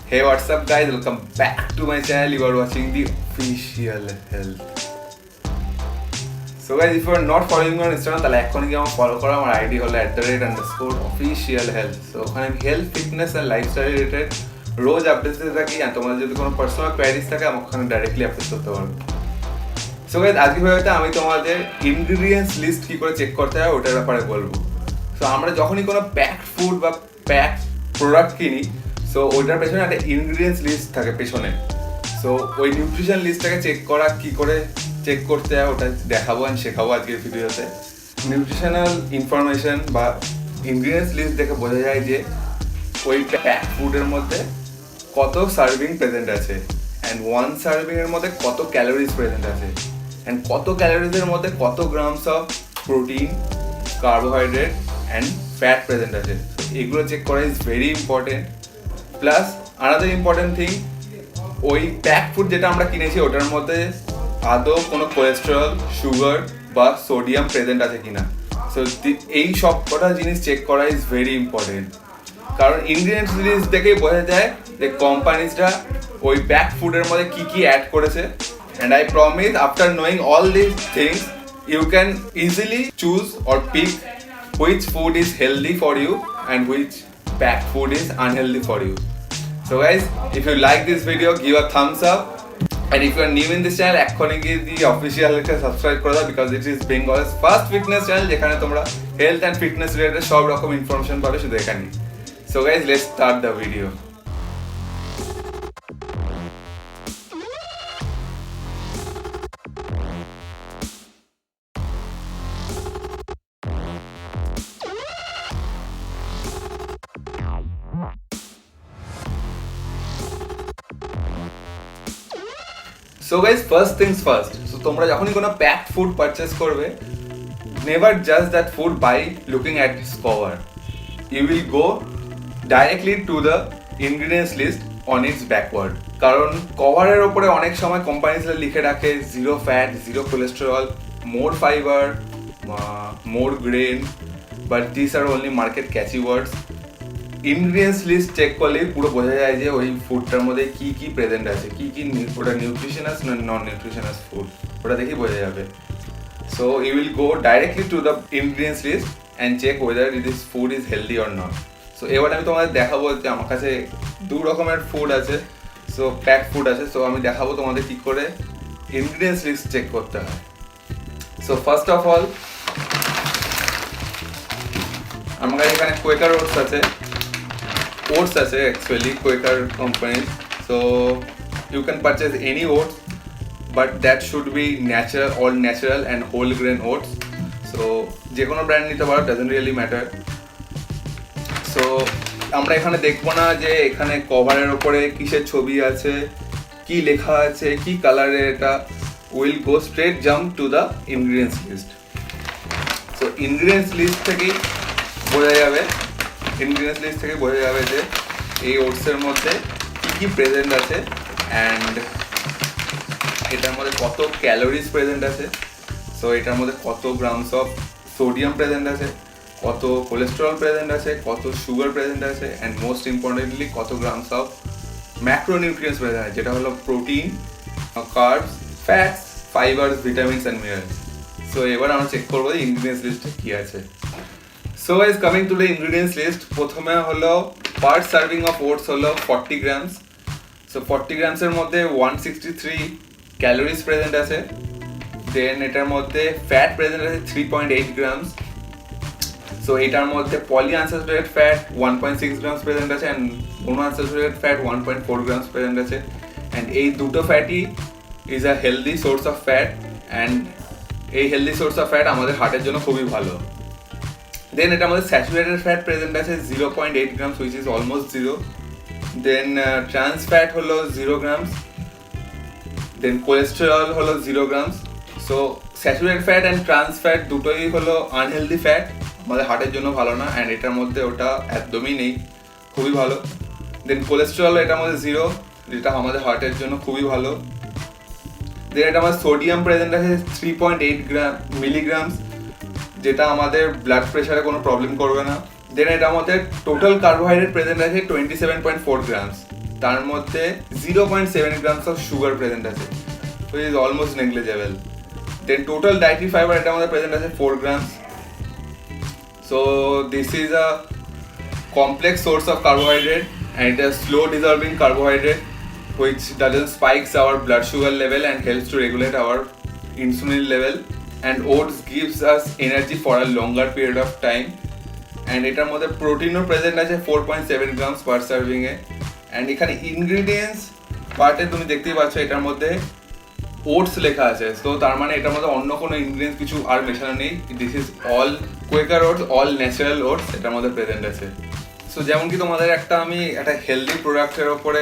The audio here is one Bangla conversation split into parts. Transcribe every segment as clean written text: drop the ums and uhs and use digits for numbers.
Hey, what's up guys? Welcome back to my channel. You are watching the Official Health. So guys, if you are not following me on Instagram, তাহলে এখনই গিয়ে আমার ফলো করো। আমার আইডি হলো @_officialhealth. So ওখানে আমি health, fitness and lifestyle related রোজ আপডেট দিতে থাকি। আর তোমাদের যদি কোনো পার্সোনাল কোয়ারিজ থাকে আমাকে ওখানে ডাইরেক্টলি অ্যাক্সেস করতে পারো। সো গাইস, আজকে ভিডিওতে আমি তোমাদের ইনগ্রেডিয়েন্টস লিস্ট কি করে চেক করতে হয় ওটার ব্যাপারে বলবো। সো আমরা যখনই কোনো প্যাকড ফুড বা প্যাকড প্রোডাক্ট কিনি, সো ওইটার পেছনে একটা ইনগ্রেডিয়েন্টস লিস্ট থাকে পেছনে। সো ওই নিউট্রিশন লিস্টটাকে চেক করা কি করে চেক করতে হয় ওটা দেখাবো আর শেখাবো আজকের ভিডিওতে। নিউট্রিশনাল ইনফরমেশন বা ইনগ্রেডিয়েন্টস লিস্ট দেখে বোঝা যায় যে ওই প্যাক ফুডের মধ্যে কত সার্ভিং প্রেজেন্ট আছে, অ্যান্ড ওয়ান সার্ভিং এর মধ্যে কত ক্যালোরিজ প্রেজেন্ট আছে, অ্যান্ড কত ক্যালোরিজের মধ্যে কত grams of protein, carbohydrate and fat present আছে। এগুলো চেক করা is very important. Plus another important thing, ওই প্যাক ফুড যেটা আমরা কিনেছি ওটার মধ্যে আদৌ কোনো কোলেস্টেরল, সুগার বা সোডিয়াম প্রেজেন্ট আছে কিনা। সো এই সব কটা জিনিস চেক করা ইজ ভেরি ইম্পর্টেন্ট, কারণ ইনগ্রেডিয়েন্টস লিস্ট দেখেই বোঝা যায় যে কোম্পানিজরা ওই প্যাক ফুডের মধ্যে কি কি অ্যাড করেছে। And I promise after knowing all this things you can easily choose or pick which food is healthy for you and which packed food is unhealthy for you. So guys, if you like this video, give a thumbs up, and if you are new in this channel, এক্ষুনি গিয়ে the official কে সাবস্ক্রাইব করে দাও, because it is Bengal's first fitness channel যেখানে তোমরা হেলথ এন্ড ফিটনেস রিলেটেড সব রকম ইনফরমেশন পাবে শুধু এখানেই। So guys, let's start the video. So guys, first things first. So তোমরা যখনই কোনো প্যাকড ফুড পারচেস করবে, never judge that food by looking at its cover. You will go directly to the ingredients list on its backward. কারণ কভারের ওপরে অনেক সময় কোম্পানিজরা লিখে রাখে zero fat, zero cholesterol, more fibre, more grain, but this are only market catchy words. Ingredients list check করলেই পুরো বোঝা যায় যে ওই ফুডটার মধ্যে কি কি প্রেজেন্ট আছে, কি কি ওটা নিউট্রিশনাস না নন নিউট্রিশনাস ফুড, ওটা দেখেই বোঝা যাবে। So you will go directly to the ingredients list and check whether this food is healthy or not. So এবার আমি তোমাদের দেখাবো যে আমার কাছে দু রকমের ফুড আছে, সো প্যাক ফুড আছে। সো আমি দেখাবো তোমাদের কী করে ইনগ্রেডিয়েন্টস লিস্ট চেক করতে হয়। সো ফার্স্ট অফ অল, আমার কাছে এখানে কোয়েকার ওটস আছে। Oats আছে actually Quaker company, so you can purchase any oats, but that should be natural and whole grain oats. So যে কোনো ব্র্যান্ড নিতে পারো, doesn't really matter. So আমরা এখানে দেখবো না যে এখানে কভারের ওপরে কিসের ছবি আছে, কি লেখা আছে, কি কালারের এটা। Will go straight jump to the ingredients list. So ingredients list থেকেই বোঝা যাবে যে এই ওটসের মধ্যে কী কী প্রেজেন্ট আছে, অ্যান্ড এটার মধ্যে কত ক্যালোরিজ প্রেজেন্ট আছে, সো এটার মধ্যে কত গ্রামস অফ সোডিয়াম প্রেজেন্ট আছে, কত কোলেস্টেরল প্রেজেন্ট আছে, কত সুগার প্রেজেন্ট আছে, অ্যান্ড মোস্ট ইম্পর্টেন্টলি কত গ্রামস অফ ম্যাক্রোনিউট্রিয়েন্টস প্রেজেন্ট আছে, যেটা হলো protein, carbs, fats, fibres, vitamins and minerals. So এবার আমরা চেক করবো যে ইনগ্রেডিয়েন্টস লিস্টে কী আছে। So guys, coming to the ingredients list, প্রথমে হলো পার সার্ভিং অফ ওটস হলো 40 গ্রামস। সো 40 গ্রামসের মধ্যে 163 ক্যালোরিজ প্রেজেন্ট আছে। দেন এটার মধ্যে ফ্যাট প্রেজেন্ট আছে 3.8 গ্রামস। সো এটার মধ্যে poly unsaturated fat 1.6 grams present আছে, and mono unsaturated fat 1.4 grams present আছে। অ্যান্ড এই দুটো ফ্যাটই is a healthy source of fat, and এই হেলদি সোর্স অফ ফ্যাট আমাদের হার্টের জন্য খুবই ভালো। দেন এটার মধ্যে স্যাচুরেটেড ফ্যাট প্রেজেন্ট আছে 0.8 grams, which is almost zero. Then trans fat হলো 0 গ্রামস। দেন কোলেস্টেরল হলো 0 grams. So saturated fat and trans fat দুটোই হলো আনহেলদি ফ্যাট, আমাদের হার্টের জন্য ভালো না, অ্যান্ড এটার মধ্যে ওটা একদমই নেই, খুবই ভালো। দেন কোলেস্টেরল এটার মধ্যে 0, যেটা আমাদের হার্টের জন্য খুবই ভালো। দেন এটার মধ্যে সোডিয়াম প্রেজেন্ট আছে 3.8 মিলিগ্রামস, যেটা আমাদের ব্লাড প্রেশারে কোনো প্রবলেম করবে না। দেন এটার মধ্যে টোটাল কার্বোহাইড্রেট প্রেজেন্ট আছে 27.4 গ্রামস, তার মধ্যে 0.7 grams of sugar present আছে, which is almost negligible. Then total dietary fiber এটার মধ্যে present আছে 4 grams. So this is a complex source of carbohydrate and it is slow dissolving carbohydrate which doesn't spikes our blood sugar level and helps to regulate our insulin level. And oats gives us energy for a longer period of time. And এটার মধ্যে প্রোটিনও প্রেজেন্ট আছে 4.7 grams per serving A. And এখানে ইনগ্রিডিয়েন্টস পার্টে তুমি দেখতেই পাচ্ছ এটার মধ্যে ওটস লেখা আছে, তো তার মানে এটার মধ্যে অন্য কোনো ইনগ্রিডিয়েন্টস কিছু আর মেশানো নেই। This is all Quaker oats, all natural oats এটার মধ্যে প্রেজেন্ট আছে। সো যেমন কি তোমাদের আমি একটা হেলদি প্রোডাক্টের ওপরে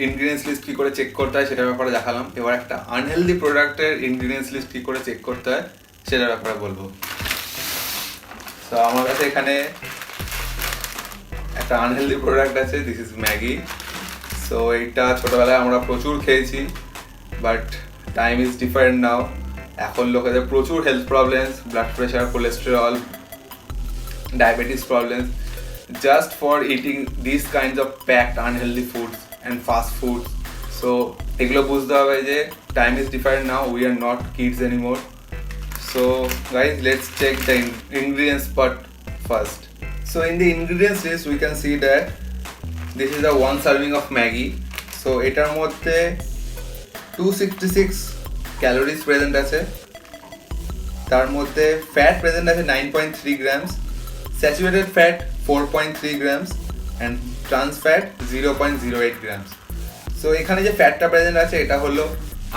ইনগ্রিডিয়েন্টস লিস্ট কী করে চেক করতে হয় সেটার ব্যাপারে দেখালাম, এবার একটা আনহেলদি প্রোডাক্টের ইনগ্রিডিয়েন্টস লিস্ট কী করে চেক করতে হয় সেটার ব্যাপারে বলবো। তো আমার কাছে এখানে একটা আনহেলদি প্রোডাক্ট আছে, দিস ইজ ম্যাগি। সো এইটা ছোটোবেলায় আমরা প্রচুর খেয়েছি, but time is different now. এখন লোকেদের প্রচুর health problems, blood pressure, cholesterol, diabetes problems, just for eating this kinds of packed unhealthy foods and fast foods. So এগুলো বুঝতে হবে যে time is different now, we are not kids anymore. So guys, let's check the ingredients part first. So in the ingredients list we can see that this is a 1 serving of Maggi. So এটার মধ্যে 266 calories present আছে, তার মধ্যে fat present আছে 9.3 grams, saturated fat 4.3 grams and trans fat 0.08 grams. So এখানে যে ফ্যাটটা প্রেজেন্ট আছে এটা হলো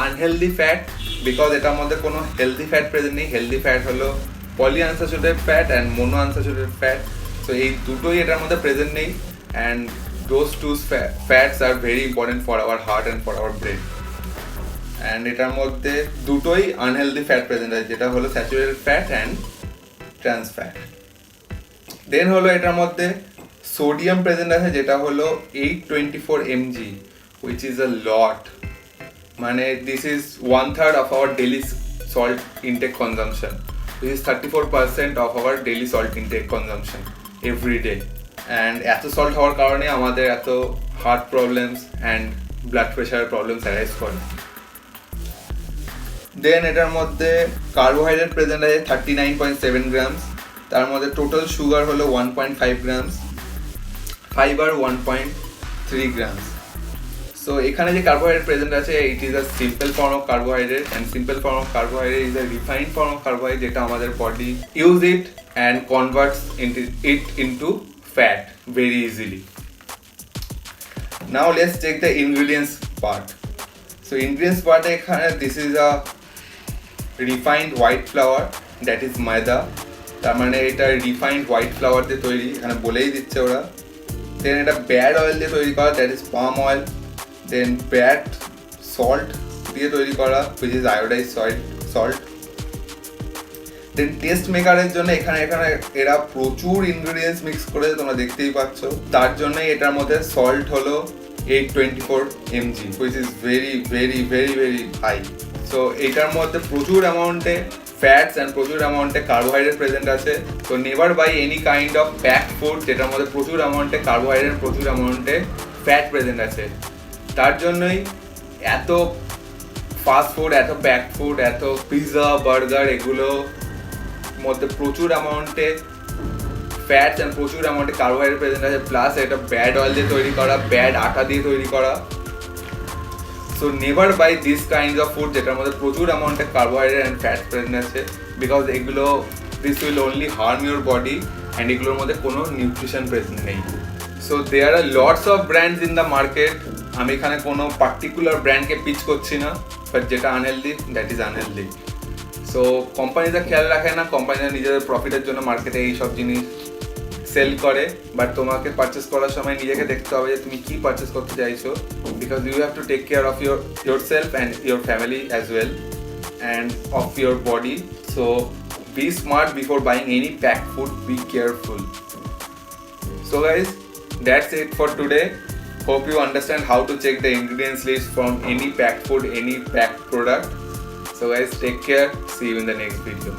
আনহেলদি ফ্যাট, বিকজ এটার মধ্যে কোনো হেলদি ফ্যাট প্রেজেন্ট নেই। হেলদি ফ্যাট হলো poly unsaturated fat and mono unsaturated fat. So এই দুটোই এটার মধ্যে প্রেজেন্ট নেই, and those two fats are very important for our heart and for our brain. And এটার মধ্যে দুটোই আনহেলদি ফ্যাট প্রেজেন্ট আছে, যেটা হলো saturated fat and trans fat. Then হলো এটার মধ্যে সোডিয়াম প্রেজেন্ট আছে, যেটা হলো 824 mg, which is a lot. মানে this is 1/3 of our daily salt intake consumption. This is 34% of our daily salt intake consumption every day. And এত সল্ট হওয়ার কারণে আমাদের এত heart problems and blood pressure problems arise করে। দেন এটার মধ্যে কার্বোহাইড্রেট প্রেজেন্ট আছে 39.7 grams, তার মধ্যে টোটাল সুগার হলো 1.5 grams, ফাইবার 1.3 grams. সো এখানে যে কার্বোহাইড্রেট প্রেজেন্ট আছে it is a simple form of carbohydrate, and simple form of carbohydrate is a refined form of carbohydrate, যেটা আমাদের body use it and converts into fat very easily. Now let's check the ingredients part. So ingredients পার্টে এখানে this is a refined white flour, that is ময়দা। তার মানে এটা রিফাইন্ড হোয়াইট ফ্লাওয়ার দিয়ে তৈরি, এখানে বলেই দিচ্ছে ওরা। দেন এটা ব্যাড অয়েল দিয়ে তৈরি করা, that is palm oil. Then bad salt দিয়ে তৈরি করা, which is iodized salt. Then taste মেকারের জন্য এখানে এরা প্রচুর ইনগ্রিডিয়েন্টস মিক্স করে, তোমরা দেখতেই পাচ্ছ। তার জন্যই এটার মধ্যে সল্ট হলো 824 mg, which is very very very very high. So এটার মধ্যে প্রচুর অ্যামাউন্টে ফ্যাটস অ্যান্ড প্রচুর অ্যামাউন্টে কার্বোহাইড্রেট প্রেজেন্ট আছে। তো never buy any kind of packed food যেটার মধ্যে প্রচুর অ্যামাউন্টে কার্বোহাইড্রেট, প্রচুর অ্যামাউন্টে ফ্যাট প্রেজেন্ট আছে। তার জন্যই এত ফাস্ট ফুড, এত প্যাকড ফুড, এত পিৎজা, বার্গার, এগুলো মধ্যে প্রচুর অ্যামাউন্টে ফ্যাটস অ্যান্ড প্রচুর অ্যামাউন্টে কার্বোহাইড্রেট প্রেজেন্ট আছে, প্লাস এটা ব্যাড অয়েল দিয়ে তৈরি করা, ব্যাড আটা দিয়ে তৈরি করা। So never buy this kinds of food যেটার মধ্যে প্রচুর অ্যামাউন্টে কার্বোহাইড্রেট অ্যান্ড ফ্যাট প্রেজেন্ট আছে, বিকজ এগুলো this will only harm your body and এগুলোর মধ্যে কোনো নিউট্রিশন প্রেজেন্ট নেই। So there are lots of brands in the market. আমি এখানে কোনো পার্টিকুলার ব্র্যান্ডকে পিচ করছি না, বাট যেটা unhealthy that is unhealthy. So কোম্পানিরা খেয়াল রাখে না, কোম্পানিরা নিজেদের প্রফিটের জন্য মার্কেটে এইসব জিনিস সেল করে, বাট তোমাকে পারচেস করার সময় নিজেকে দেখতে হবে যে তুমি কি পারচেস করতে চাইছো, because you have to take care of yourself and your family as well and of your body. So be smart before buying any packed food, be careful. So guys, that's it for today. Hope you understand how to check the ingredients list from any packed food, any packed product. So guys, take care, see you in the next video.